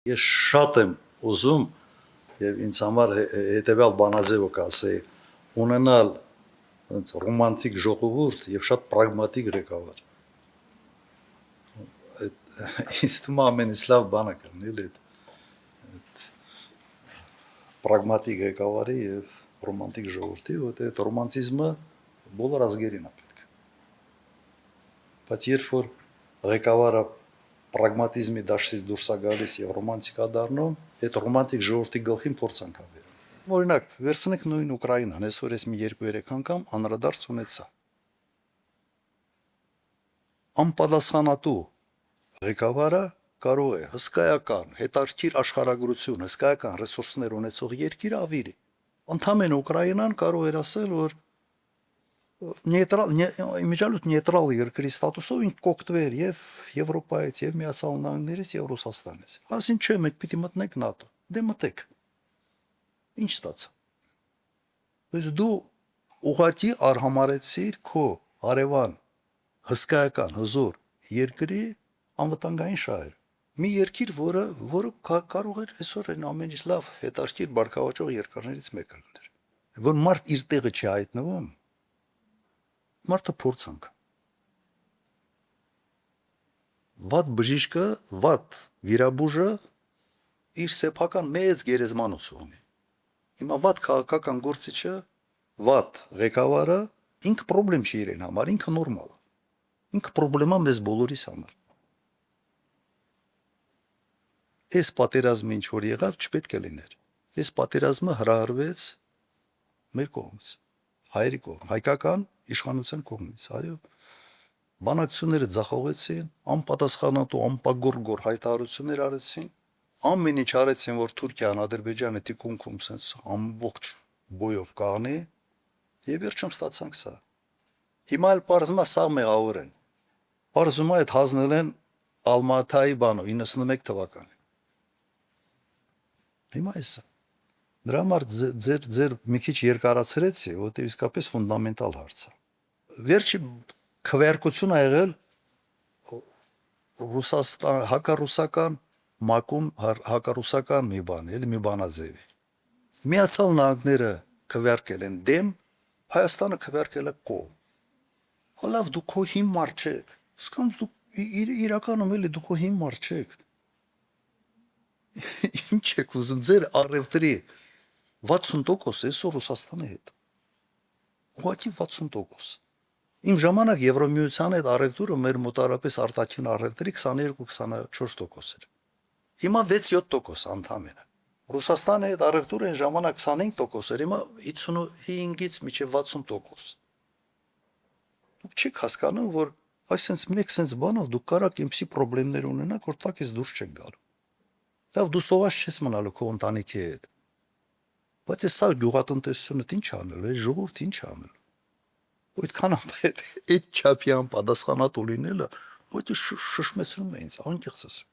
Ես շատ եմ ուզում եւ ինձ համար հետեւյալ բանաձևը կասեի ունենալ ոնց ռոմանտիկ ժողովուրդ եւ շատ պրագմատիկ ղեկավար։ Ինձ թվում է ամենից լավ բանը կլինի այդ պրագմատիկ ղեկավարի եւ ռոմանտիկ ժողովրդի, որտեղ այդ ռոմանտիզմը բոլոր ազգերին է պետք։ Բայց երբ որ ղեկավարը պրագմատիզմի դաշտից դուրս է գալիս եւ ռոմանտիկա դառնում, այդ ռոմանտիկ ժողովրդի գլխին փորձանք է բերում։ Օրինակ, վերցնենք նույն Ուկրաինան, այսօր ես մի 2-3 անգամ անդրադարձ ունեցա։ Անպատասխանատու ղեկավարը կարող է հսկայական, հետաքրքիր աշխարհագրություն, հսկայական ռեսուրսներ ունեցող երկիր ավիրի։ Ընդհանրեն Ուկրաինան կարող էր ասել, որ նեյտրալ երկրի ստատուսով ինք կօգտվեր եւ Եվրոպայից, եւ Միացյալ Նահանգներից, եւ Ռուսաստանից։ Ասին չէ, մենք պիտի մտնենք ՆԱՏՕ։ Դե մտեք։ Ինչ ստացա։ Բայց դու ուղղակի արհամարեցիր քո հարևան հսկայական հզոր երկրի անվտանգային շահեր։ Մի երկիր, որը կարող էր այսօր այն ամենից լավ հետաքրքիր բարգավաճող երկրներից մեկը լիներ։ Որ մարդ իր տեղը չի հայտնվում, մարդը փորձանք։ Վատ բժիշկը, վատ վիրաբույժը իր սեփական մեծ գերեզմանոց ունի։ Հիմա վատ քաղաքական գործիչը, վատ ղեկավարը ինքը խնդրեմ չի իրեն համար, ինքը նորմալ է։ Ինքը խնդրեմա մեզ բոլորիս համար։ Այս պատերազմը ինչ որ եղավ, չպետք է լիներ։ Այս պատերազմը հրահրվեց մեր կողմից, հայերի կողմ, հայկական իշխանության կողմից, այո։ Բանակցությունները ձախողեցին, անպատասխանատու, անպագորգոր հայտարարություններ արեցին, ամեն ինչ արեցին, որ Թուրքիան, Ադրբեջանը թիկունքում sense ամբողջ բոյով կաղնի, եւ վերջում ստացանք սա։ Հիմա էլ պարզումա սա մեղավոր են։ Պարզումա այդ հանձնել են Ալմաթայի բանով 91 թվականին։ Հիմա էսա։ Դրա համար ձեր մի քիչ երկարացրեցի, որտեղ իսկապես ֆունդամենտալ հարց է։ Վերջի քվեարկություն ա եղել Ռուսաստան հակառուսական մակում հակառուսական մի բան, էլի մի բանաձևի։ Միացյալ Նահանգները քվեարկել են դեմ, Հայաստանը քվեարկել է կողմ։ Հալավ դու քո հիմար չեք։ Իսկան դու իրականում էլի դու քո հիմար չեք։ Ինչ եք ուզում ձեր առևտրի 60% այսօր Ռուսաստանի հետ։ Ուղղակի 60%։ Իմ ժամանակ Եվրոմիության հետ առևտուրը մեր մոտարապես արտաքին առևտրի 22-24% էր։ Հիմա 6-7% ընդհանրապես։ Ռուսաստանի հետ առևտուրը այն ժամանակ 25% էր, հիմա 55-ից մինչև 60%։ Դուք չեք հասկանում, որ այսպես մեկ sense բանով դուք կարաք այնպիսի խնդիրներ ունենաք, որ տակից դուրս չեք գալու։ Լավ, դու սոված չես մնալու քո ընտանիքի հետ։ Բայց սա գյուղատնտեսությունը ինչ անելու, այս ժողովուրդը ինչ անելու։ Այդքան այդ չափի անպատասխանատու լինելը, ոչի շշմեցնում է ինձ, անկեղծ ասեմ։